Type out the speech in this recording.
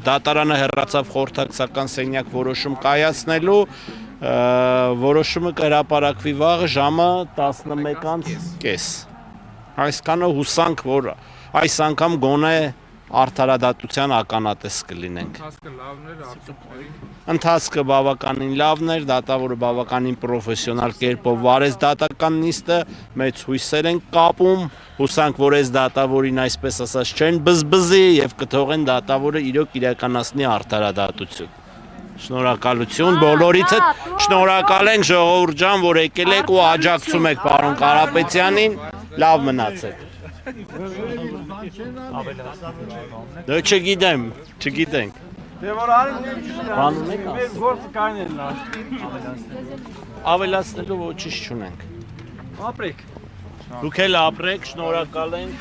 դատարանը հեռացավ խորհրդակցական սենյակ որոշում կայացնելու, որոշումը կհրապարակվի վաղ ժամը 11:30։ Այսքանը հուսանք, որ այս անգամ գոնե արդարադատության ականատես կլինենք։ Ընթացքը բավականին լավն էր, դատավորը բավականին պրոֆեսիոնալ կերպով վարեց դատական նիստը, մեծ հույսեր ենք կապում, հուսանք, որ այս դատավորին այսպես ասած չեն բզբզի եւ կթողեն դատավորը իրոք իրականացնի արդարադատություն։ Շնորհակալություն բոլորիցը, շնորհակալ ենք ժողովուրդ ջան, որ եկել եք ու աջակցում եք պարոն Կարապետյանին, լավ մնացեք։ Դե չգիտենք։ Դե որ արին մեզ գործը կայնել լավ։ Ավելացնելու ոչինչ չունենք։ Ապրեք։ Դուք էլ ապրեք, շնորհակալ ենք։